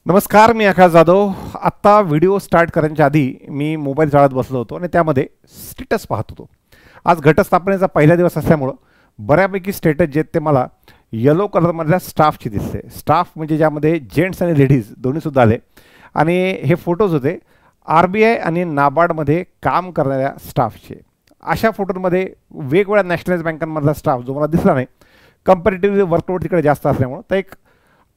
नमस्कार, मी आकाश जाधव. आत्ता video start करण्याच्या आधी मी मोबाईल चाळत बसलो होतो आणि त्यामध्ये स्टेटस पाहत होतो. आज घटस्थापनेचा पहिला दिवस असल्यामुळं बऱ्यापैकी स्टेटस जे ते मला येलो कलरमधल्या स्टाफची दिसते. स्टाफ म्हणजे ज्यामध्ये जेंट्स आणि लेडीज दोन्हीसुद्धा आले आणि हे फोटोज होते RBI आणि नाबार्डमध्ये काम करणाऱ्या स्टाफचे. अशा फोटोंमध्ये वेगवेगळ्या नॅशनलाइज बँकांमधला स्टाफ जो मला दिसला नाही, कंपॅरेटिव्हली वर्कलोड तिकडे जास्त असल्यामुळं. तर एक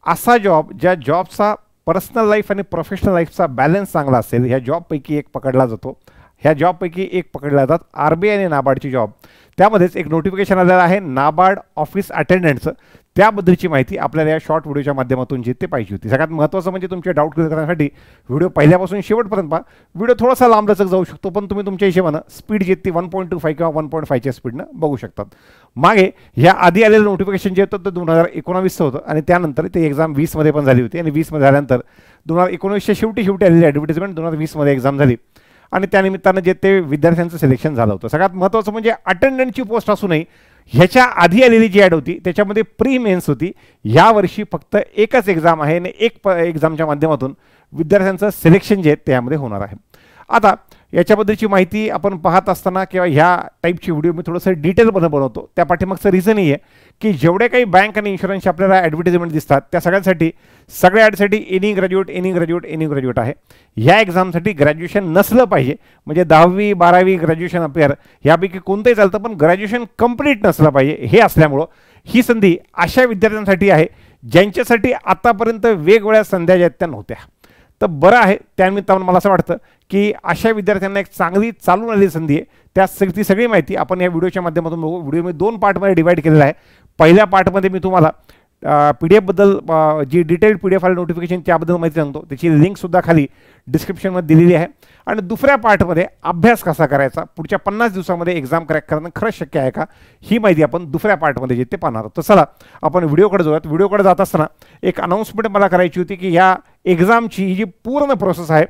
असा जॉब ज्या जॉबचा पर्सनल लाईफ आणि प्रोफेशनल लाईफचा बॅलन्स चांगला असेल, ह्या जॉबपैकी एक पकडला जातो. ह्या जॉबपैकी एक पकडला जातात RBI आणि नाबार्डची जॉब. त्यामध्येच एक नोटिफिकेशन आलेलं आहे नाबार्ड ऑफिस अटेंडंटचं. त्याबद्दलची माहिती आपल्याला या शॉर्ट व्हिडिओच्या माध्यमातून जी ते पाहिजे होती. सगळ्यात महत्त्वाचं म्हणजे तुमचे डाऊट क्लिअर करण्यासाठी व्हिडिओ पहिल्यापासून शेवटपर्यंत पहा. व्हिडिओ थोडासा लांबलचक जाऊ शकतो, पण तुम्ही तुमच्या हिशोबानं स्पीड जी ती 1.25 किंवा 1.5च्या स्पीडनं बघू शकतात. मागे ह्या आधी आलेलं नोटिफिकेशन जे होतं ते 2019चं होतं आणि त्यानंतर ते एक्झाम 20मध्ये पण झाली होती आणि 20मध्ये झाल्यानंतर 2019च्या शेवटी आलेली ॲडव्हर्टिजमेंट 2020मध्ये एक्झाम झाली आणि त्यानिमित्तानं जे ते विद्यार्थ्यांचं सिलेक्शन झालं होतं. सगळ्यात महत्त्वाचं म्हणजे अटेंडंटची पोस्ट असूनही ह्याच्या आधी आलेली जी ॲड होती त्याच्यामध्ये प्री मेन्स होती. यावर्षी फक्त एकच एक्झाम आहे आणि एक एक्झामच्या माध्यमातून विद्यार्थ्यांचं सिलेक्शन जे आहे त्यामध्ये होणार आहे. आता याच्याबद्दलची माहिती आपण पाहत असताना किंवा ह्या टाईपची व्हिडिओ मी थोडंसं डिटेलमध्ये बनवतो. त्या पाठीमागचं रिझनही आहे की जेवढे काही बँक आणि इन्शुरन्सचे आपल्याला ॲडव्हर्टिजमेंट दिसतात त्या सगळ्या ॲडसाठी एनी ग्रॅज्युएट आहे. या एक्झामसाठी ग्रॅज्युएशन नसलं पाहिजे, म्हणजे 10वी 12वी ग्रॅज्युएशन अपेअर यापैकी कोणतंही चालतं, पण ग्रॅज्युएशन कंप्लीट नसलं पाहिजे. हे असल्यामुळं ही संधी अशा विद्यार्थ्यांसाठी आहे ज्यांच्यासाठी आतापर्यंत वेगवेगळ्या संध्या ज्या त्या नव्हत्या. तर बरं आहे, त्यानिमित्तानं मला असं वाटतं की अशा विद्यार्थ्यांना एक चांगली चालून आलेली संधी आहे. ती सगळी माहिती आपण या व्हिडिओच्या माध्यमातून बघू. व्हिडिओ मी 2 पार्टमध्ये डिवाईड केलेला आहे. पहिल्या पार्टमध्ये मी तुम्हाला PDF बद्दल जी डिटेल्ड PDF आली नोटिफिकेशन त्याबद्दल माहिती सांगतो. त्याची लिंकसुद्धा खाली डिस्क्रिप्शनमध्ये दिलेली आहे. आणि दुसऱ्या पार्टमध्ये अभ्यास कसा करायचा, पुढच्या 50 दिवसामध्ये एक्झाम क्रॅक करणं खरंच शक्य आहे का, ही माहिती आपण दुसऱ्या पार्टमध्ये जे ते पाहणार आहोत. तर चला आपण व्हिडिओकडे जाऊयात. व्हिडिओकडे जात असताना एक अनाऊन्समेंट मला करायची होती की या एक्झामची ही जी पूर्ण प्रोसेस आहे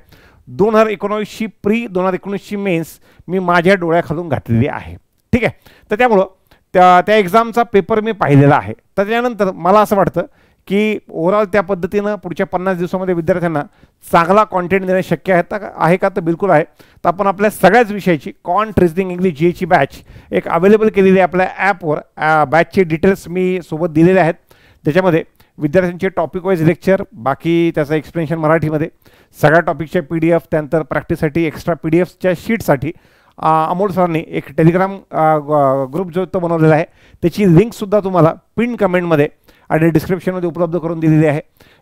2019ची प्री 2019ची मेन्स मी माझ्या डोळ्याखालून घातलेली आहे. ठीक आहे. तर त्यामुळं त्या एक्झामचा पेपर मी पाहिलेला आहे. तर त्यानंतर मला असं वाटतं की ओव्हरऑल त्या पद्धतीनं पुढच्या 50 दिवसामध्ये विद्यार्थ्यांना चांगला कॉन्टेंट देणं शक्य आहे का, तर बिलकुल आहे. तर आपण आपल्या सगळ्याच विषयाची कॉन्ट रिझनिंग इंग्लिश GAची बॅच एक अवेलेबल केलेली आहे आपल्या ॲपवर. बॅचचे डिटेल्स मी सोबत दिलेले आहेत. त्याच्यामध्ये विद्यार्थ्यांचे टॉपिक वाईज लेक्चर, बाकी त्याचं एक्सप्लेनेशन मराठीमध्ये, सगळ्या टॉपिकच्या PDF, त्यानंतर प्रॅक्टिससाठी एक्स्ट्रा PDFच्या शीटसाठी अमोल सरांनी एक टेलिग्राम ग्रुप जो तो बनवलेला आहे. त्याची लिंकसुद्धा तुम्हाला पिन कमेंटमध्ये आणि डिस्क्रिप्शनमध्ये उपलब्ध करून दिलेली आहे.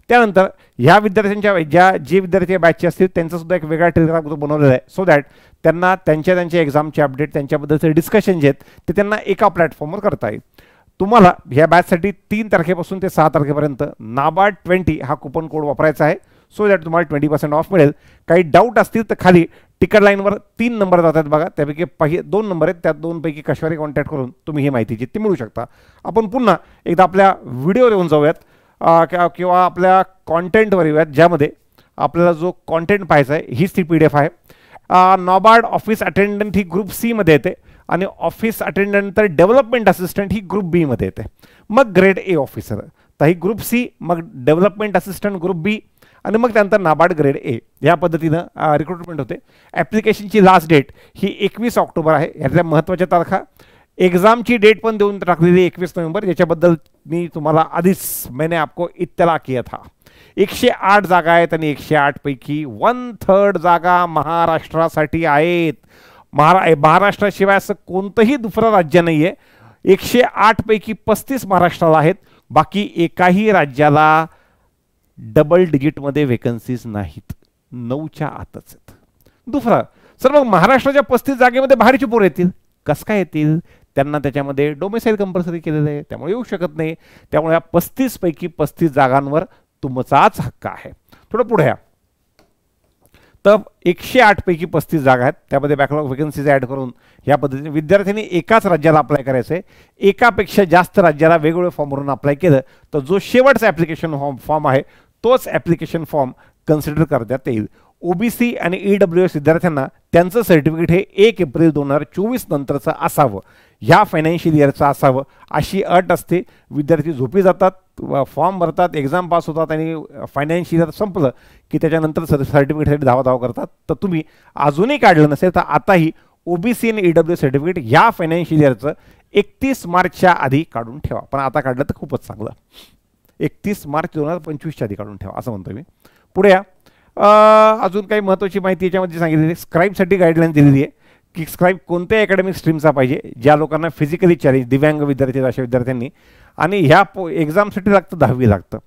त्यानंतर ह्या विद्यार्थ्यांच्या जे विद्यार्थी बॅचचे असतील त्यांचासुद्धा एक वेगळा टेलिग्राम ग्रुप बनवलेला आहे, सो दॅट त्यांना त्यांच्या एक्झामचे अपडेट, त्यांच्याबद्दलचे डिस्कशन जे आहेत ते त्यांना एका प्लॅटफॉर्मवर करता येईल. तुम्हाला ह्या बॅचसाठी 3 तारखेपासून ते 6 तारखेपर्यंत नाबार्ड 20 हा कुपन कोड वापरायचा आहे, सो दॅट तुम्हाला 20% ऑफ मिळेल. काही डाऊट असतील तर खाली टिकट लाईनवर 3 नंबर जातात बघा, त्यापैकी 2 नंबर आहेत, त्या 2पैकी कशावरही कॉन्टॅक्ट करून तुम्ही ही माहिती जी ती मिळू शकता. आपण पुन्हा एकदा आपल्या व्हिडिओवर येऊन जाऊयात किंवा आपल्या कॉन्टेंटवर येऊयात, ज्यामध्ये आपल्याला जो कॉन्टेंट पाहायचा आहे हीच ती PDF आहे. नाबार्ड ऑफिस अटेंडंट ही ग्रुप C मध्ये येते आणि ऑफिस अटेंडंट तर डेव्हलपमेंट असिस्टंट ही ग्रुप B मध्ये येते. मग ग्रेड A ऑफिसर, तर ही ग्रुप C, मग डेव्हलपमेंट असिस्टंट ग्रुप B आणि मग त्यानंतर नाबार्ड ग्रेड A. या पद्धतीनं रिक्रुटमेंट होते. ॲप्लिकेशनची लास्ट डेट ही 21 ऑक्टोबर आहे. यातल्या महत्त्वाच्या तारखा, एक्झामची डेट पण देऊन टाकलेली 21 नोव्हेंबर, याच्याबद्दल मी तुम्हाला आधीच मैंने आपको इत्तला किया था. 108 जागा आहेत आणि 108 पैकी 1/3 जागा महाराष्ट्रासाठी आहेत. महाराष्ट्राशिवाय असं कोणतंही दुसरं राज्य नाही आहे. 108 पैकी 35 महाराष्ट्राला आहेत. बाकी एकाही राज्याला डबल डिजिटमध्ये वेकन्सीज नाहीत, 9च्या आतच आहेत. दुसरं सर, मग महाराष्ट्राच्या 35 जागेमध्ये बाहेरची पोरं येतील, कसं काय येतील? त्यांना त्याच्यामध्ये डोमेसाईल कंपल्सरी केलेलं आहे, त्यामुळे येऊ शकत नाही. त्यामुळे या 35 पैकी 35 जागांवर तुमचाच हक्क आहे. थोडं पुढे या. तर 108 पैकी 35 जागा आहेत, त्यामध्ये बॅकलॉग वेकन्सीज ॲड करून या पद्धतीने विद्यार्थ्यांनी एकाच राज्याला अप्लाय करायचं आहे. एकापेक्षा जास्त राज्याला वेगवेगळ्या फॉर्मवरून अप्लाय केलं तर जो शेवटचा ॲप्लिकेशन फॉर्म आहे तोच ॲप्लिकेशन फॉर्म कन्सिडर करण्यात येईल. OBC आणि EWS विद्यार्थ्यांना त्यांचं सर्टिफिकेट हे 1 एप्रिल 2024 नंतरचं असावं, ह्या फायनान्शियल इयरचं असावं अशी अट असते. विद्यार्थी झोपी जातात, फॉर्म भरतात, एक्झाम पास होतात आणि फायनान्शियल इयर संपलं की त्याच्यानंतर सर्टिफिकेटसाठी धावा करतात. तर तुम्ही अजूनही काढलं नसेल तर आताही ओबीसी आणि ईडब्ल्यू सर्टिफिकेट या फायनान्शियल इयरचं 31 मार्चच्या आधी काढून ठेवा. पण आता काढलं तर खूपच चांगलं. 31 मार्च 2025च्या आधी काढून ठेवा असं म्हणतो मी. पुढे या. अजून काही महत्त्वाची माहिती याच्यामध्ये सांगितलेली आहे. स्क्राईबसाठी गाईडलाईन दिलेली आहे की स्क्राईब कोणत्या अकॅडमिक स्ट्रीमचा पाहिजे, ज्या लोकांना फिजिकली चॅलेंज, दिव्यांग विद्यार्थी अशा विद्यार्थ्यांनी, आणि ह्या एक्झामसाठी लागतं 10वी लागतं.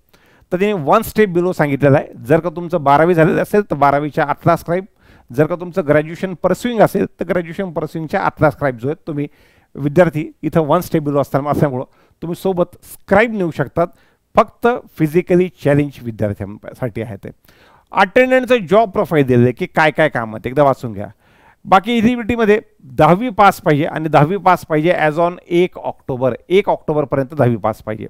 तर त्यांनी 1 स्टेप बिलो सांगितलेलं आहे. जर का तुमचं 12वी झालेलं असेल तर 12वीच्या आतला स्क्राईब, जर का तुमचं ग्रॅज्युएशन परस्युइंग असेल तर ग्रॅज्युएशन परस्युइंगच्या आतला स्क्राईब जो आहे तुम्ही विद्यार्थी इथं 1 स्टेप बिलो असल्यामुळं तुम्ही सोबत स्क्राईब नेऊ शकतात. फक्त फिजिकली चॅलेंज विद्यार्थ्यांसाठी आहे ते. अटेंडंटचं जॉब प्रोफाईल दिलेलं आहे की काय काय काम आहेत, एकदा वाचून घ्या. बाकी इलिजिबिलिटीमध्ये 10वी पास पाहिजे आणि 10वी पास पाहिजे ॲज ऑन 1 ऑक्टोबर. 1 ऑक्टोबरपर्यंत 10वी पास पाहिजे.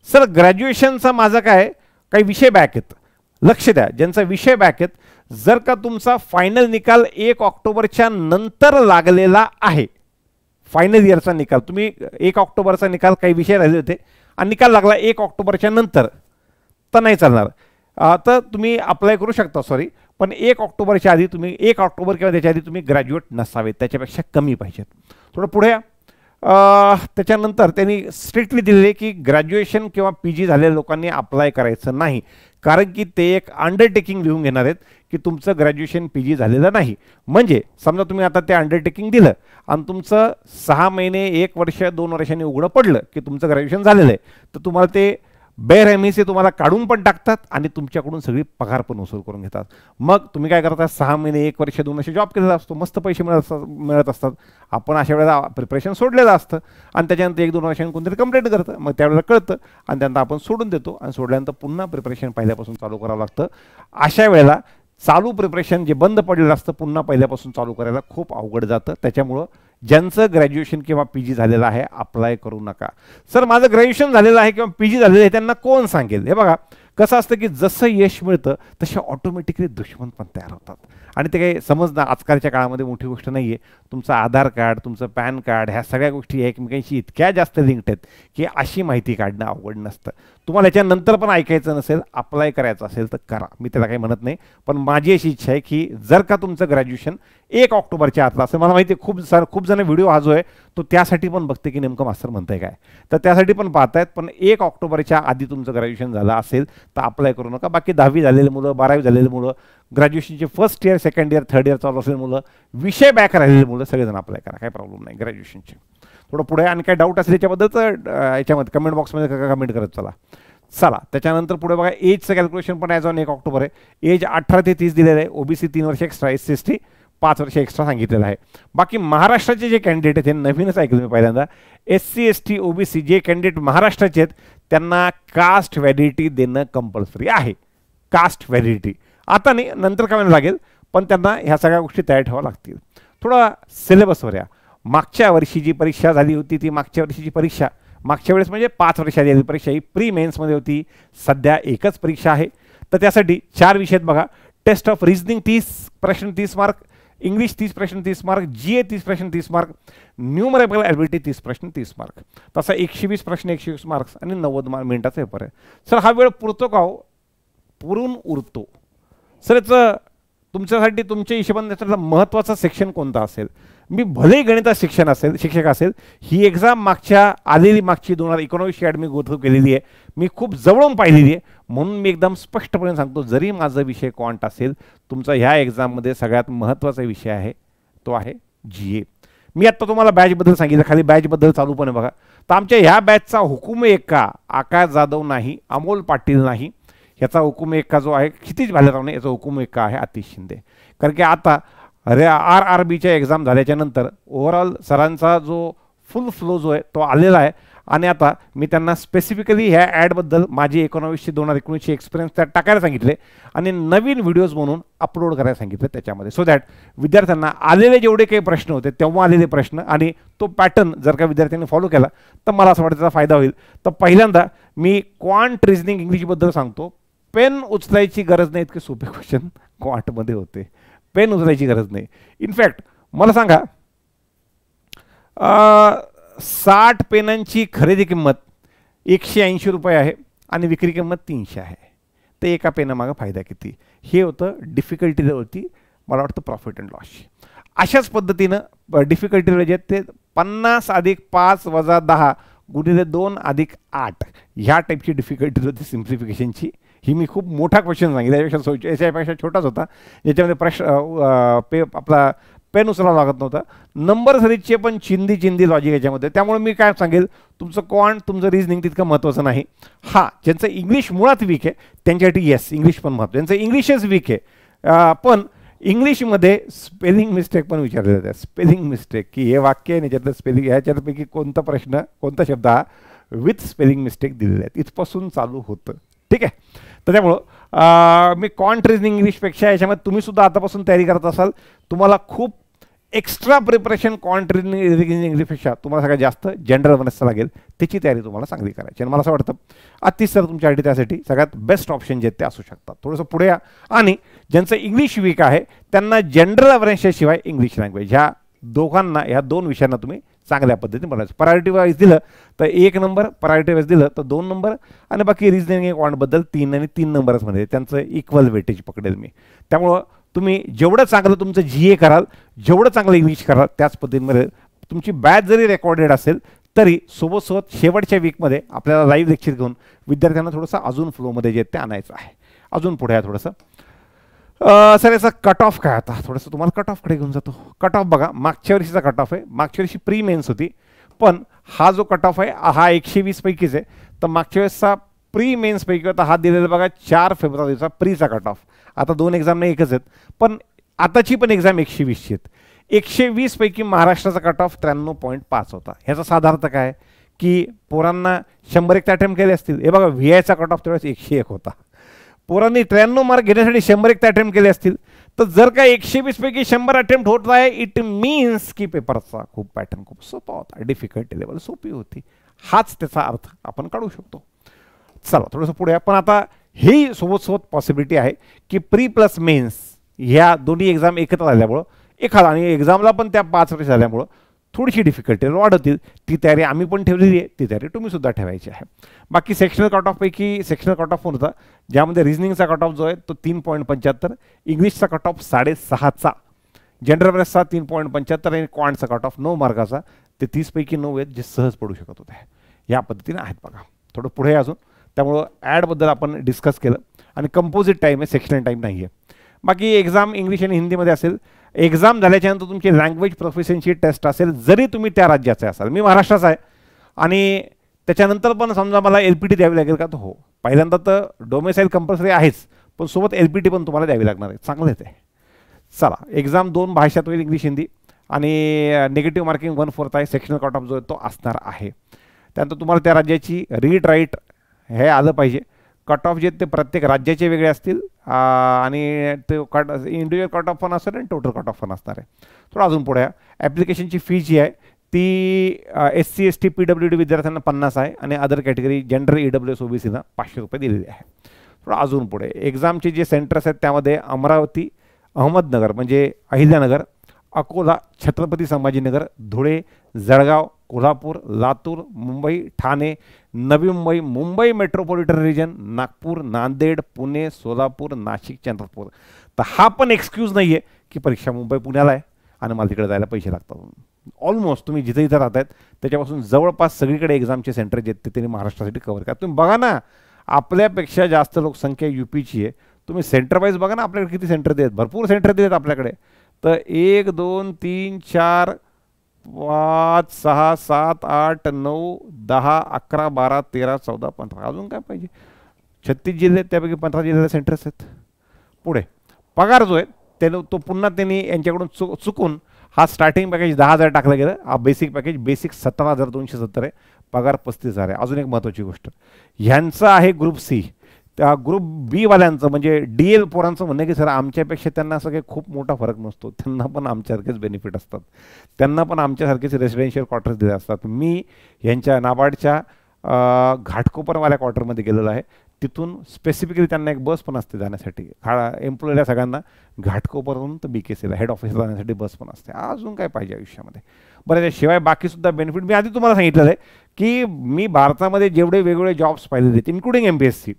सर ग्रॅज्युएशनचा माझा काय काही विषय बॅक आहेत, लक्ष द्या. ज्यांचा विषय बॅक आहेत, जर का तुमचा फायनल निकाल 1 ऑक्टोबरच्या नंतर लागलेला आहे, फायनल इयरचा निकाल, तुम्ही 1 ऑक्टोबरचा निकाल काही विषय राहिले होते आणि निकाल लागला 1 ऑक्टोबरच्या नंतर, तर नाही चालणार. तर तुम्ही अप्लाय करू शकता, सॉरी, पण 1 ऑक्टोबरच्या आधी तुम्ही 1 ऑक्टोबर किंवा त्याच्या आधी तुम्ही ग्रॅज्युएट नसावेत, त्याच्यापेक्षा कमी पाहिजेत. थोडं पुढे त्याच्यानंतर त्यांनी स्ट्रिक्टली दिलेले की ग्रॅज्युएशन किंवा PG झालेल्या लोकांनी अप्लाय करायचं नाही, कारण की ते एक अंडरटेकिंग लिहून घेणार आहेत की तुमचं ग्रॅज्युएशन PG झालेलं नाही. म्हणजे समजा तुम्ही आता ते अंडरटेकिंग दिलं आणि तुमचं 6 महिने 1 वर्ष 2 वर्षांनी उघडं पडलं की तुमचं ग्रॅज्युएशन झालेलं आहे, तर तुम्हाला ते बेरहमीचे तुम्हाला काढून पण टाकतात आणि तुमच्याकडून सगळी पगार पण वसूल करून घेतात. मग तुम्ही काय करता, 6 महिने 1 वर्ष 2 वर्ष जॉब केलेला असतो, मस्त पैसे मिळत असतात. आपण अशा वेळेला प्रिपरेशन सोडलेलं असतं आणि त्याच्यानंतर 1-2 वर्षांनी कोणतरी कंप्लेंट करतं, मग त्यावेळेला कळतं आणि त्यानंतर आपण सोडून देतो आणि सोडल्यानंतर पुन्हा प्रिपरेशन पहिल्यापासून चालू करावं लागतं. अशा वेळेला चालू प्रिपरेशन जे बंद पडलेलं असतं पुन्हा पहिल्यापासून चालू करायला खूप अवघड जातं. त्याच्यामुळं ज्यांचं ग्रॅज्युएशन किंवा PG झालेलं आहे अप्लाय करू नका. सर माझं ग्रॅज्युएशन झालेलं आहे किंवा PG झालेलं आहे त्यांना कोण सांगेल? हे बघा कसं असतं की जसं यश मिळतं तसे ऑटोमॅटिकली दुश्मन पण तयार होतात आणि ते काही समजणं आजकालच्या काळामध्ये मोठी गोष्ट नाही आहे. तुमचं आधार कार्ड, तुमचं पॅन कार्ड, ह्या सगळ्या गोष्टी एकमेकांशी इतक्या जास्त लिंक्ड आहेत की अशी माहिती काढणं अवघड नसतं. तुम्हाला याच्यानंतर पण ऐकायचं नसेल, अप्लाय करायचं असेल तर करा, मी त्याला काही म्हणत नाही. पण माझी अशी इच्छा आहे की जर का तुमचं ग्रॅज्युएशन 1 ऑक्टोबरच्या आतला असं, मला माहिती आहे खूप जण व्हिडिओ हा जो आहे तो त्यासाठी पण बघते की नेमकं मास्तर म्हणतंय काय, तर त्यासाठी पण पाहतायत. पण 1 ऑक्टोबरच्या आधी तुमचं ग्रॅज्युएशन झालं असेल तर अप्लाय करू नका. बाकी 10वी झालेले मुलं, 12वी झालेले मुलं, ग्रॅज्युएशनचे first year, second year, third year चालू असलेले मुलं, विषय बॅक राहिलेले मुलं सगळेजण अप्लाय करा, काही प्रॉब्लेम नाही ग्रॅज्युएशनचे. थोडं पुढे आणि काय डाऊट असेल याच्याबद्दल तर याच्यामध्ये कमेंट बॉक्समध्ये कमेंट करत चला. त्याच्यानंतर पुढे बघा एजचं कॅल्क्युलेशन पण ॲज ऑन 1 ऑक्टोबर आहे. एज 18 ते 30 दिलेलं आहे. OBC 3 वर्ष एक्स्ट्रा, SC ST 5 वर्ष एक्स्ट्रा सांगितलेलं आहे. बाकी महाराष्ट्राचे जे कॅन्डिडेट आहेत हे नवीनच ऐकलं मी पहिल्यांदा, SC ST OBC जे कॅन्डिडेट महाराष्ट्राचे आहेत त्यांना कास्ट व्हॅलिडिटी देणं कंपल्सरी आहे. कास्ट व्हॅलिडिटी आता नाही, नंतर काय लागेल, पण त्यांना ह्या सगळ्या गोष्टी तयार ठेवाव्या लागतील. थोडा सिलेबसवर या. मागच्या वर्षी जी परीक्षा झाली होती ती मागच्या वर्षीची परीक्षा, मागच्या वेळेस म्हणजे 5 वर्षाची आलेली परीक्षा ही प्री मेन्समध्ये होती. सध्या एकच परीक्षा आहे. तर त्यासाठी 4 विषय आहेत बघा. टेस्ट ऑफ रिजनिंग 30 प्रश्न 30 मार्क, इंग्लिश 30 प्रश्न 30 मार्क, GA 30 प्रश्न 30 मार्क, न्यूमरेबल ॲबिलिटी 30 प्रश्न 30 मार्क. तसा 120 प्रश्न 120 मार्क्स आणि 90 मिनिटाचा पेपर आहे. सर हा वेळ पुरतो का हो? पुरून उरतो. सर याचं तुमच्यासाठी तुमच्या हिशोबाने त्याचा महत्त्वाचा सेक्शन कोणता असेल? मी भलेही गणिताचं शिक्षक असेल, ही एक्झाम मागची 2019 अकॅडमी गोथ्रू केलेली आहे, मी खूप जवळून पाहिलेली आहे. म्हणून मी एकदम स्पष्टपणे सांगतो, जरी माझा विषय क्वांट असेल, तुमचा ह्या एक्झाममध्ये सगळ्यात महत्त्वाचा विषय आहे तो आहे GA. मी आत्ता तुम्हाला बॅचबद्दल सांगितलं, खाली बॅचबद्दल चालू पण आहे बघा. तर आमच्या ह्या बॅचचा हुकूम एका आकाश जाधव नाही, अमोल पाटील नाही, ह्याचा हुकूम एका जो आहे क्षितिज भालेराव, याचा हुकूम एका आहे आतिश शिंदे. कारण की आता RRBच्या एक्झाम झाल्याच्या नंतर ओव्हरऑल सरांचा जो फुल फ्लो जो आहे तो आलेला आहे आणि आता मी त्यांना स्पेसिफिकली ह्या ॲडबद्दल माझी 19 ते 2019 एक्सपिरियन्स त्यात टाकायला सांगितले आणि नवीन व्हिडिओज म्हणून अपलोड करायला सांगितले त्याच्यामध्ये, सो दॅट विद्यार्थ्यांना आलेले जेवढे काही प्रश्न होते तेव्हा आलेले प्रश्न आणि तो पॅटर्न जर का विद्यार्थ्यांनी फॉलो केला तर मला असं वाटतं त्याचा फायदा होईल. तर पहिल्यांदा मी क्वांट रिजनिंग इंग्लिशबद्दल सांगतो. पेन उचलायची गरज नाही, इतके सोपे क्वेश्चन क्वांटमध्ये होते. पेन उचलायची गरज नाही. इनफॅक्ट मला सांगा 60 पेनांची खरेदी किंमत 180 रुपये आहे आणि विक्री किंमत 300 आहे. तर एका पेनामागं फायदा किती, हे होतं डिफिकल्टी लेवलची मला वाटतं प्रॉफिट अँड लॉस. अशाच पद्धतीनं डिफिकल्टी लेवल जे ते 50 अधिक 5 वजा 10 गुणिले 2 अधिक 8 ह्या टाईपची डिफिकल्टी होती सिम्प्लिफिकेशनची. ही मी खूप मोठा क्वेश्चन सांगितला, याच्यापेक्षा छोटाच होता, ज्याच्यामध्ये प्रश्न आपला पेन उचलावा लागत नव्हता. नंबर सिरीजचे पण चिंदी लॉजिक याच्यामध्ये. त्यामुळे मी काय सांगेल, तुमचं क्वांट तुमचं रिजनिंग तितकं महत्त्वाचं नाही. हां, ज्यांचं इंग्लिश मुळात वीक आहे त्यांच्यासाठी येस इंग्लिश पण महत्त्व, ज्यांचं इंग्लिशच वीक आहे पण इंग्लिशमध्ये स्पेलिंग मिस्टेक पण विचारले जाते. स्पेलिंग मिस्टेक की हे वाक्य आहे याच्यातलं स्पेलिंग, ह्याच्यापैकी कोणता प्रश्न कोणता शब्द हा विथ स्पेलिंग मिस्टेक दिलेले आहेत, इथपासून चालू होतं. ठीक आहे. तर त्यामुळं मी क्वांट रिजनिंग इंग्लिशपेक्षा याच्यामध्ये तुम्हीसुद्धा आतापासून तयारी करत असाल, तुम्हाला खूप एक्स्ट्रा प्रिपरेशन क्वांट रिजनिंग इंग्लिशपेक्षा तुम्हाला सगळ्यात जास्त जनरल अवेअरनेसचं लागेल. त्याची तयारी तुम्हाला चांगली करायची. आणि मला असं वाटतं अतिशय तुमच्यासाठी त्यासाठी सगळ्यात बेस्ट ऑप्शन जे ते असू शकतात. थोडंसं पुढे या. आणि ज्यांचं इंग्लिश वीक आहे त्यांना जनरल अवेअरनेसच्या शिवाय इंग्लिश लँग्वेज ह्या दोघांना, ह्या 2 विषयांना तुम्ही चांगल्या पद्धतीने बनायचं. प्रायोरिटी वाईज दिलं तर 1 नंबर, प्रायोरिटी वाईज दिलं तर 2 नंबर, आणि बाकी रिजनिंग क्वांटबद्दल 3 आणि 3 नंबर्समध्ये त्यांचं इक्वल वेटेज पकडेल मी. त्यामुळं तुम्ही जेवढं चांगलं तुमचं GA कराल, जेवढं चांगलं इंग्लिश कराल, त्याच पद्धतीमध्ये तुमची बॅच जरी रेकॉर्डेड असेल तरी सोबत शेवटच्या वीकमध्ये आपल्याला लाईव्ह लेक्चर घेऊन विद्यार्थ्यांना थोडंसं अजून फ्लोमध्ये जे ते आणायचं आहे. अजून पुढे आहे थोडंसं. सर याचा कट ऑफ काय, आता थोडंसं तुम्हाला कट ऑफकडे घेऊन जातो. कट ऑफ बघा, मागच्या वर्षीचा कट ऑफ आहे. मागच्या वर्षी प्री मेन्स होती, पण हा जो कट ऑफ आहे हा 120 पैकीच आहे. तर मागच्या वेळेसचा प्री मेन्सपैकी होता हा दिलेला बघा 4 फेब्रुवारीचा प्रीचा कट ऑफ. आता 2 एक्झाम नाही, एकच आहेत, पण आताची पण एक्झाम 120ची आहेत. 120 पैकी महाराष्ट्राचा कट ऑफ 93.5 होता. ह्याचा साधारण काय की पोरांना 101 अटेम्प्ट केले असतील. हे बघा VIचा कट ऑफ त्यावेळेस 101 होता. पोरांनी 93 मार्क घेण्यासाठी 101 अटेम्प्ट केले असतील. तर जर का 120 पैकी 100 अटेम्प्ट होत आहे, इट मीन्स की पेपरचा खूप पॅटर्न खूप सोपा होता, डिफिकल्टी लेवल सोपी होती. हाच त्याचा अर्थ आपण काढू शकतो. चला थोडंसं पुढे. पण आता ही सोबत पॉसिबिलिटी आहे की प्री प्लस मेन्स ह्या दोन्ही एक्झाम एकत्र झाल्यामुळं एखादा, आणि एक्झामला पण त्या 5 वर्ष झाल्यामुळं थोडीशी डिफिकल्टी वाढतील. ती तयारी आम्ही पण ठेवलेली आहे, ती तयारी तुम्हीसुद्धा ठेवायची आहे. बाकी सेक्शनल कट ऑफपैकी सेक्शनल कट ऑफ होता, ज्यामध्ये रिजनिंगचा कट ऑफ जो आहे तो 3.75, इंग्लिशचा कट ऑफ 6.5चा, जनरल अवेअरनेसचा 3.75 आणि क्वांटचा कट ऑफ 9 मार्काचा. ते 30 पैकी 9 आहेत जे सहज पडू शकत होते. या पद्धतीने आहेत बघा. थोडं पुढे अजून, त्यामुळं ॲडबद्दल आपण डिस्कस केलं. आणि कंपोजिट टाईम आहे, सेक्शनल टाईम नाही आहे. बाकी एक्झाम इंग्लिश आणि हिंदीमध्ये असेल. एक्झाम झाल्याच्यानंतर तुमची लँग्वेज प्रोफिशियन्सी टेस्ट असेल, जरी तुम्ही त्या राज्याचे असाल. मी महाराष्ट्राचा आहे आणि त्याच्यानंतर पण समजा मला LPT द्यावी लागेल का, तर हो, पहिल्यांदा तर डोमेसाईल कंपल्सरी आहेच, पण सोबत LPT पण तुम्हाला द्यावी लागणार आहे. चांगलेच आहे. चला, एक्झाम 2 भाषात होईल, इंग्लिश हिंदी, आणि निगेटिव्ह मार्किंग 1/4 आहे. सेक्शनल कट ऑफ जो आहे तो असणार आहे. त्यानंतर तुम्हाला त्या राज्याची रीड राईट हे आलं पाहिजे. कट ऑफ जे ते प्रत्येक राज्याचे वेगळे असतील, आणि ते इंडिव्हिज्युअल कट ऑफ पण असणार आणि टोटल कट ऑफ पण असणार आहे. थोडं अजून पुढे. ॲप्लिकेशनची फी जी आहे ती SC ST PWD विद्यार्थ्यांना 50 आहे, आणि अदर कॅटेगरी जनरल EWS OBCना 500 रुपये दिलेले आहे. थोडं अजून पुढे. एक्झामचे जे सेंटर्स आहेत त्यामध्ये अमरावती, अहमदनगर म्हणजे अहिल्यानगर, अकोला, छत्रपती संभाजीनगर, धुळे, जळगाव, कोल्हापूर, लातूर, मुंबई, ठाणे, नवी मुंबई, मुंबई मेट्रोपॉलिटन रिजन, नागपूर, नांदेड, पुणे, सोलापूर, नाशिक, चंद्रपूर. तर हा पण एक्सक्यूज नाही आहे की परीक्षा मुंबई पुण्याला आहे आणि मला तिकडे जायला पैसे लागतात. ऑलमोस्ट तुम्ही जिथे इथं राहत आहेत त्याच्यापासून जवळपास सगळीकडे एक्झामचे सेंटर जे ते त्यांनी महाराष्ट्रासाठी कव्हर करा. तुम्ही बघा ना, आपल्यापेक्षा जास्त लोकसंख्या UPची आहे. तुम्ही सेंटर वाईज बघा ना, आपल्याकडे किती सेंटर देत, भरपूर सेंटर देत आपल्याकडे. तर 1 2 3 4 5 6 7 8 9 10 11 12 13 14 15 अजून काय पाहिजे. 36 जिल्हे आहेत, त्यापैकी 15 जिल्ह्याला सेंटर्स आहेत. पुढे पगार जो आहे त्यानं तो पुन्हा त्यांनी यांच्याकडून चुकून हा स्टार्टिंग पॅकेज 10,000 टाकलं गेलं. हा बेसिक पॅकेज बेसिक 17,270 आहे, पगार 35,000 आहे. अजून एक महत्त्वाची गोष्ट, ह्यांचं आहे ग्रुप C. त्या ग्रुप B वाल्यांचं म्हणजे DL पोरांचं म्हणणं की सर आमच्यापेक्षा त्यांना असं काही खूप मोठा फरक नसतो, त्यांना पण आमच्यासारखेच बेनिफिट असतात, त्यांना पण आमच्यासारखेच रेसिडेन्शियल क्वार्टर्स दिले असतात. मी यांच्या नाबार्डच्या घाटकोपरवाल्या क्वार्टरमध्ये गेलेलो आहे. तिथून स्पेसिफिकली त्यांना एक बस पण असते जाण्यासाठी. एम्प्लॉईला सगळ्यांना घाटकोपरवरून तर BKCला हेड ऑफिसला जाण्यासाठी बस पण असते. अजून काय पाहिजे आयुष्यामध्ये. बरं त्याशिवाय बाकीसुद्धा बेनिफिट मी आधी तुम्हाला सांगितलेलं आहे की मी भारतामध्ये जेवढे वेगवेगळे जॉब्स पाहिलेले आहेत इन्क्लुडिंग MPSC,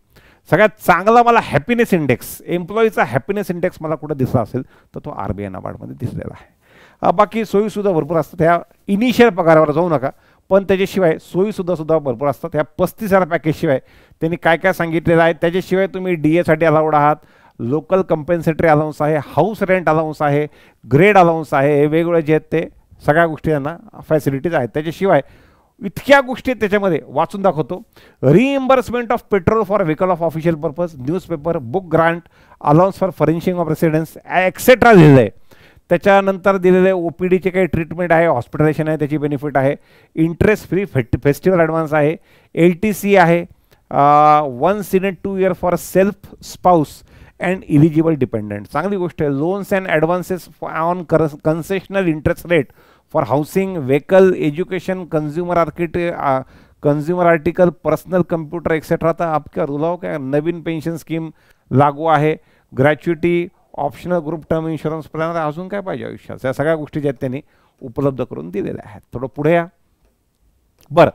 सगळ्यात चांगला मला हॅपीनेस इंडेक्स, एम्प्लॉईचा हॅपीनेस इंडेक्स मला कुठं दिसला असेल तर तो RBI नाबार्डमध्ये दिसलेला आहे. बाकी सोयीसुद्धा भरपूर असतात. ह्या इनिशियल पगारावर जाऊ नका, पण त्याच्याशिवाय सोयीसुद्धा भरपूर असतात. ह्या 35,000 पॅकेजशिवाय त्यांनी काय काय सांगितलेलं आहे, त्याच्याशिवाय तुम्ही DA साठी अलाउड आहात, लोकल कंपेन्सेटरी अलाउन्स आहे, हाऊस रेंट अलाउन्स आहे, ग्रेड अलाउन्स आहे, हे वेगवेगळे जे आहेत ते सगळ्या गोष्टी त्यांना फॅसिलिटीज आहेत. त्याच्याशिवाय इतक्या गोष्टी त्याच्यामध्ये वाचून दाखवतो. Reimbursement of petrol for vehicle of official purpose, newspaper, book grant, allowance for furnishing of residence etcetera लिहिलं आहे. त्याच्यानंतर दिलेले OPDचे काही ट्रीटमेंट आहे, हॉस्पिटलायझेशन आहे, त्याची बेनिफिट आहे, इंटरेस्ट फ्री फेस्टिवल ॲडव्हान्स आहे, LTC आहे, 1 in 2 year for self spouse and eligible dependent. चांगली गोष्ट आहे. Loans and advances on concessional interest rate for housing, vehicle, education, consumer article, personal computer etcetera. तर आपका रुलाव काय नवीन पेन्शन स्कीम लागू आहे, gratuity, optional group term insurance plan, अजून काय पाहिजे आयुष्यात, या सगळ्या गोष्टी ज्या आहेत त्यांनी उपलब्ध करून दिलेल्या आहेत. थोडं पुढे या. बरं,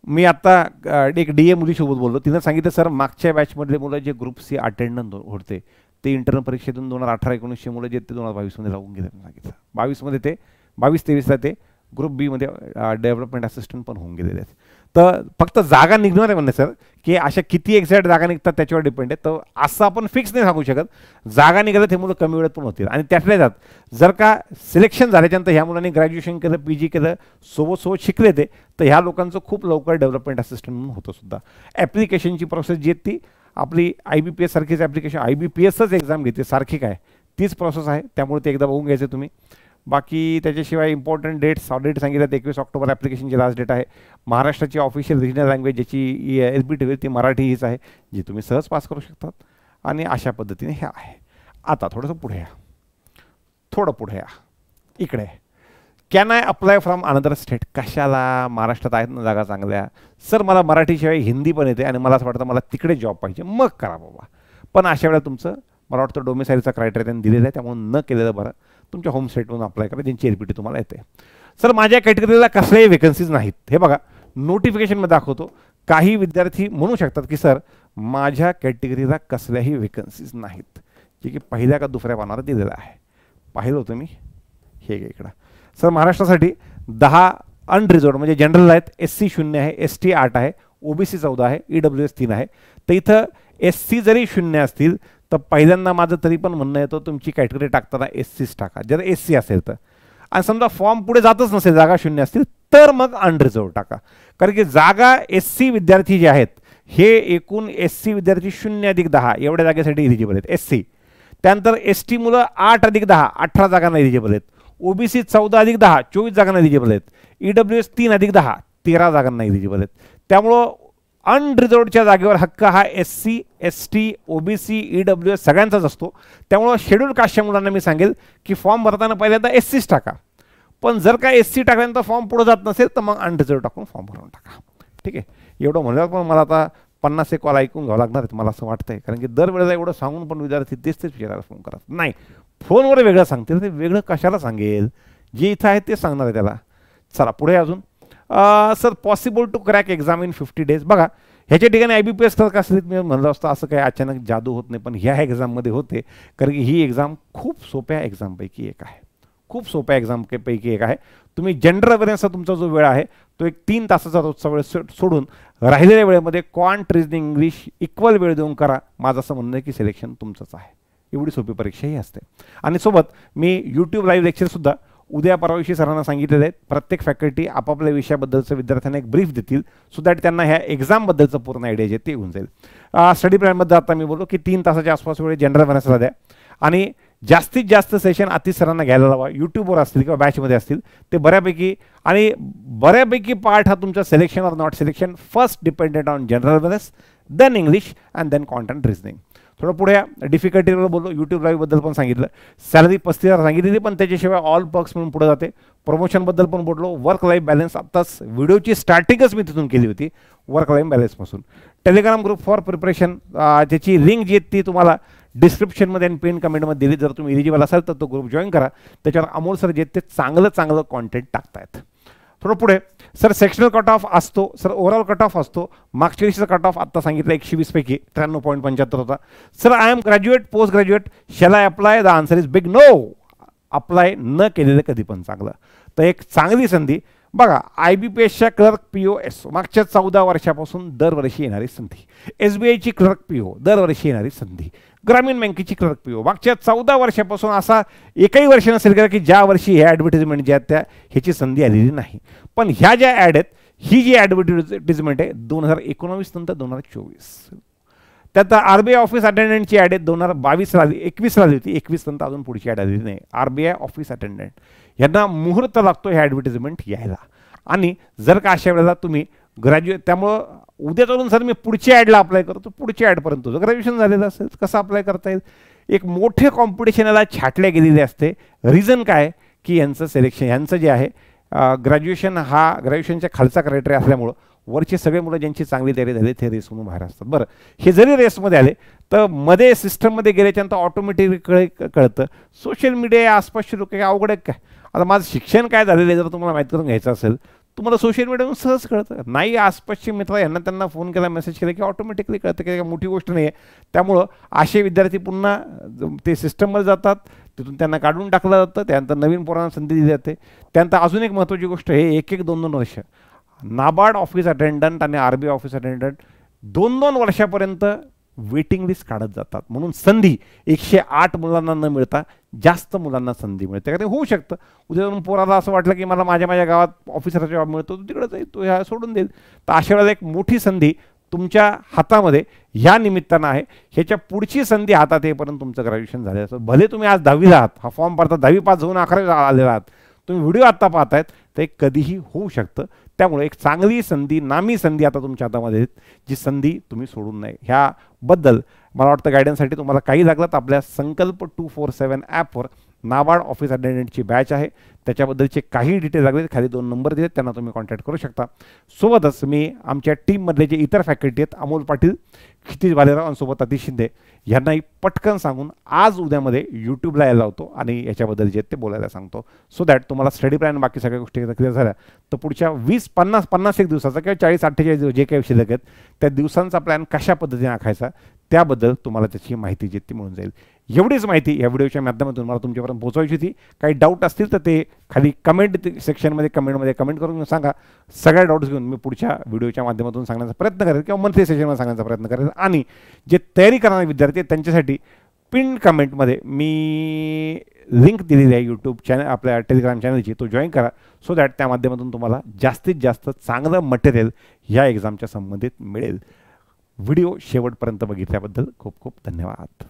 मी आता एक DA मुलीसोबत बोललो. तिनं सांगितलं सर मागच्या बॅचमधले मुलं जे ग्रुप C अटेंडन्स होते ते इंटर्नल परीक्षेतून 2018-19 मुलं जे ते 2022मध्ये लागून गेले सांगितलं. 22मध्ये ते 22-23ला ते ग्रुप B मध्ये डेव्हलपमेंट असिस्टंट पण होऊन गेलेले आहेत. तर फक्त जागा निघणार आहे म्हणणे सर की अशा किती एक्झॅक्ट जागा निघतात त्याच्यावर डिपेंड आहे. तर असं आपण फिक्स नाही सांगू शकत. जागा निघाल्या ते मुलं कमी वेळेत पण होतील. आणि त्यातल्या त्यात जर का सिलेक्शन झाल्याच्यानंतर ह्या मुलांनी ग्रॅज्युएशन केलं, PG केलं, सोबत शिकले ते, तर ह्या लोकांचं खूप लवकर डेव्हलपमेंट असिस्टंट म्हणून होतं सुद्धा. ॲप्लिकेशनची प्रोसेस जी आहे ती आपली IBPS सारखीच ॲप्लिकेशन, IBPSच एक्झाम घेते सारखी काय तीच प्रोसेस आहे. त्यामुळे ते एकदा बघून घ्यायचं तुम्ही. बाकी त्याच्याशिवाय इम्पॉर्टंट डेट्स ऑलरेडी सांगितलं. 21 ऑक्टोबर ॲप्लिकेशनची लास्ट डेट आहे. महाराष्ट्राची ऑफिशियल रिजनल लँग्वेज ज्याची LBT होईल ती मराठी हीच आहे, जी तुम्ही सहज पास करू शकतात. आणि अशा पद्धतीने हे आहे. आता थोडंसं पुढे या, थोडं पुढे या, इकडे. Can I apply from another state? कशाला? महाराष्ट्रात आहेत ना जागा चांगल्या. सर मला मराठीशिवाय हिंदी पण येते आणि मला असं वाटतं मला तिकडे जॉब पाहिजे, मग करा बाबा. पण अशा वेळेला तुमचं मला वाटतं डोमिसाईलचा क्रायटेरिया त्यांनी दिलेला आहे, त्यामुळे न केलेलं बरं. तुमच्या होम स्टेटमधून अप्लाय करा ज्यांची LBT तुम्हाला येते. सर माझ्या कॅटेगरीला कसल्याही वेकन्सीज नाहीत. हे बघा नोटिफिकेशनमध्ये दाखवतो. काही विद्यार्थी म्हणू शकतात की सर माझ्या कॅटेगरीला कसल्याही वेकन्सीज नाहीत, जे की पहिल्या का दुसऱ्या पानावर दिलेलं आहे. पाहिलं होतं मी, हे इकडं. सर महाराष्ट्रासाठी 10 अनरिझर्व्ड म्हणजे जनरल आहेत, SC 0 आहे, ST 8 आहे, OBC 14 आहे, EWS 3 आहे. तर इथं SC जरी 0 असतील तर पहिल्यांदा माझं तरी पण म्हणणं येतं तुमची कॅटेगरी टाकताना SCच टाका जर SC असेल तर. आणि समजा फॉर्म पुढे जातच नसेल, जागा 0 असतील तर मग अनरिझर्व्ड टाका. कारण की जागा SC विद्यार्थी जे आहेत हे एकूण SC विद्यार्थी 0+10 एवढ्या जागेसाठी इलिजिबल आहेत SC. त्यानंतर ST मुलं 8+10 18 जागांना इलिजिबल आहेत. OBC 14+10 24 जागांना इलिजिबल आहेत. EWS 3+10 13 जागांना इलिजिबल आहेत. त्यामुळं अनरिझर्वडच्या जागेवर हक्क हा SC, ST, OBC, EWS सगळ्यांचाच असतो. त्यामुळं शेड्यूल कास्टच्या मुलांना मी सांगेल की फॉर्म भरताना पहिल्यांदा SCच टाका. पण जर का SC टाकल्यानंतर फॉर्म पुढे जात नसेल तर मग अनरिझर्व टाकून फॉर्म भरून टाका. ठीक आहे. एवढं म्हणल्यावर पण मला आता 50 कॉल ऐकून घ्यावं लागणार आहेत मला असं वाटतंय. कारण की दरवेळेला एवढं सांगून पण विद्यार्थी तेच विचारायला फोन करत नाही. फोनवर वेगळं सांगतील, ते वेगळं कशाला सांगेल, जे इथं आहे ते सांगणार आहे त्याला. चला पुढे अजून. Sir possible to crack exam in 50 days? बघा ह्याच्या ठिकाणी IBPS तर असं मी म्हणलं असतं असं काही अचानक जादू होत नाही, पण ह्या एक्झाममध्ये होते. कारण की ही एक्झाम खूप सोप्या एक्झामपैकी एक आहे, खूप सोप्या एक्झामपैकी एक आहे. तुम्ही जनरल अवेअरनेसचा तुमचा जो वेळ आहे तो एक 3 तासाचा रोजचा वेळ सोडून राहिलेल्या वेळेमध्ये क्वांट, रिजनिंग, इंग्लिश इक्वल वेळ देऊन करा. माझं असं म्हणणं आहे की सिलेक्शन तुमचंच आहे. एवढी सोपी परीक्षा ही असते. आणि सोबत मी YouTube लाईव्ह लेक्चरसुद्धा उद्या परवादिवशी सरांना सांगितलेलं आहे. प्रत्येक फॅकल्टी आपापल्या विषयाबद्दलचं विद्यार्थ्यांना एक ब्रीफ देतील सो दॅट त्यांना ह्या एक्झामबद्दलचं पूर्ण आयडिया जे ते येऊन जाईल. स्टडी प्लॅनमध्ये आता मी बोललो की 3 तासाच्या आसपास वेळ जनरल अवेअरनेसला द्या. आणि जास्तीत जास्त सेशन आतिश सरांना घ्यायला लावा. यूट्यूबवर असतील किंवा बॅचमध्ये असतील ते बऱ्यापैकी. आणि बऱ्यापैकी पार्ट हा तुमचा selection or not selection first dependent on general awareness, then English and then content reasoning. थोडं पुढे या. डिफिकल्टीवर बोललो, यूट्यूब लाईव्हबद्दल पण सांगितलं. सॅलरी 35,000 सांगितली पण त्याच्याशिवाय ऑल पर्क्स म्हणून पुढे जाते. प्रमोशनबद्दल पण बोललो. वर्क लाईफ बॅलन्स आत्ताच व्हिडिओची स्टार्टिंगच मी तिथून केली होती वर्क लाईफ बॅलन्सपासून. टेलिग्राम ग्रुप फॉर प्रिपरेशन ज्याची लिंक जी ती तुम्हाला डिस्क्रिप्शनमध्ये आणि पिन कमेंटमध्ये दिली. जर तुम्ही एलिजिबल असाल तर तो ग्रुप जॉईन करा. त्याच्यावर अमोल सर जे ते चांगलं कॉन्टेंट टाकतायत. थोडं पुढे सर सेक्शनल कट ऑफ असतो, सर ओव्हरऑल कट ऑफ असतो. मागच्या वर्षीचा कट ऑफ आत्ता सांगितलं 120 पैकी 93.75 होता. Sir I am graduate, post graduate, shall I apply? The answer is big no. Apply न केलेलं कधी पण चांगलं. तर एक चांगली संधी बघा, IBPSच्या क्लर्क POS मागच्या 14 वर्षापासून दरवर्षी येणारी संधी. SBIची क्लर्क PO दरवर्षी येणारी संधी. ग्रामीण बँकेची क्लर्क PO मागच्या 14 वर्षापासून असा एकही वर्ष नसेल का की ज्या वर्षी ह्या ॲडव्हर्टिजमेंट ज्या त्या ह्याची संधी आलेली नाही. पण ह्या ज्या ॲड आहेत, ही जी ॲडव्हर्टिजमेंट आहे 2019 नंतर 2024. त्यात RBI ऑफिस अटेंडंटची ॲड आहे 2022 आली, 21 आली होती. 21 नंतर अजून पुढची ॲड आलेली नाही. RBI ऑफिस अटेंडंट यांना मुहूर्त लागतो ह्या ॲडव्हर्टिजमेंट यायला. आणि जर का अशा वेळेला तुम्ही ग्रॅज्युएट, त्यामुळं उद्या चालून सर मी पुढची ॲडला अप्लाय करतो, पुढची ॲडपर्यंत तुझं ग्रॅज्युएशन झालेलं असेल कसं अप्लाय करता येईल. एक मोठे कॉम्पिटिशन याला छाटल्या गेलेले असते. रिझन काय की यांचं सिलेक्शन, यांचं जे आहे ग्रॅज्युएशन हा ग्रॅज्युएशनच्या खालचा क्रायटेरिया असल्यामुळं वरचे सगळे मुलं ज्यांची चांगली तयारी झाली ते रेसमधून बाहेर असतात. बरं, हे जरी रेसमध्ये आले तर मध्ये सिस्टममध्ये गेल्याच्यानंतर ऑटोमॅटिक कळतं सोशल मीडिया आसपासचे लोक काय अवघड आहे काय. आता माझं शिक्षण काय झालेलं आहे जर तुम्हाला माहीत करून घ्यायचं असेल तुम्हाला सोशल मीडियावरून सहज कळतं. नाही आसपासचे मित्र यांना त्यांना फोन केला, मेसेज केला की ऑटोमॅटिकली कळतं की मोठी गोष्ट नाही आहे. त्यामुळं असे विद्यार्थी पुन्हा ते सिस्टममध्ये जातात, तिथून त्यांना काढून टाकलं जातं. त्यानंतर नवीन पोरांना संधी दिली जाते. त्यानंतर अजून एक महत्त्वाची गोष्ट आहे, 1-2 वर्ष नाबार्ड ऑफिस अटेंडंट आणि RBI ऑफिस अटेंडंट 2-2 वर्षापर्यंत वेटिंग लिस्ट काढत जातात. म्हणून संधी 108 मुलांना न मिळता जास्त मुलांना संधी मिळते. का ते होऊ शकतं उद्या जाऊन पोराला असं वाटलं की मला माझ्या गावात ऑफिसरचा जॉब मिळतो, तो तिकडे जाईल, तो ह्या सोडून देईल. तर अशा वेळेला एक मोठी संधी तुमच्या हातामध्ये ह्या निमित्तानं आहे. ह्याच्या पुढची संधी हातात येईपर्यंत तुमचं ग्रॅज्युएशन झालं असं. भले तुम्ही आज 10वी आहात, हा फॉर्म भरता 10वी पास होऊन 11वी आलेला आहात, तुम्ही व्हिडिओ आत्ता पाहतायत, तर एक कधीही होऊ शकतं. त्यामुळे एक चांगली संधी, नामी संधी आता तुमच्या हातामध्ये आहेत, जी संधी तुम्ही सोडून नाही. ह्याबद्दल मला वाटतं गायडन्ससाठी तुम्हाला काही लागलं तर आपल्या संकल्प 247 ॲपवर नाबार्ड ऑफिस अटेंडंटची बॅच आहे, त्याच्याबद्दलचे काही डिटेल लागले खाली 2 नंबर दिलेत, त्यांना तुम्ही कॉन्टॅक्ट करू शकता. सोबतच मी आमच्या टीममधले जे इतर फॅकल्टी आहेत अमोल पाटील, क्षितिज भालेराव आणि सोबत अतिश शिंदे यांनाही पटकन सांगून आज उद्यामध्ये यूट्यूबला यायला होतो आणि याच्याबद्दल जे ते बोलायला सांगतो. सो दॅट तुम्हाला स्टडी प्लॅन बाकी सगळ्या गोष्टी क्लिअर झाल्या तर पुढच्या 20-50 एक दिवसाचा किंवा 40-48 दिवस जे काही शिल्लक आहेत त्या दिवसांचा प्लॅन कशा पद्धतीने आखायचा त्याबद्दल तुम्हाला त्याची माहिती जी ती मिळून जाईल. एवढीच माहिती या व्हिडिओच्या माध्यमातून मला तुमच्यापर्यंत पोहोचवायची होती. काही डाऊट असतील तर ते खाली कमेंट सेक्शनमध्ये कमेंट करून सांगा. सगळ्या डाऊट्स घेऊन मी पुढच्या व्हिडिओच्या माध्यमातून सांगण्याचा प्रयत्न करेल किंवा मंथली सेशनमध्ये सांगण्याचा प्रयत्न करेल. आणि जे तयारी करणारे विद्यार्थी आहेत त्यांच्यासाठी पिन कमेंटमध्ये मी लिंक दिलेली आहे यूट्यूब चॅनल, आपल्या टेलिग्राम चॅनलची, तो जॉईन करा. सो दॅट त्या माध्यमातून तुम्हाला जास्तीत जास्त चांगलं मटेरियल ह्या एक्झामच्या संबंधित मिळेल. व्हिडिओ शेवटपर्यंत बघितल्याबद्दल खूप खूप धन्यवाद.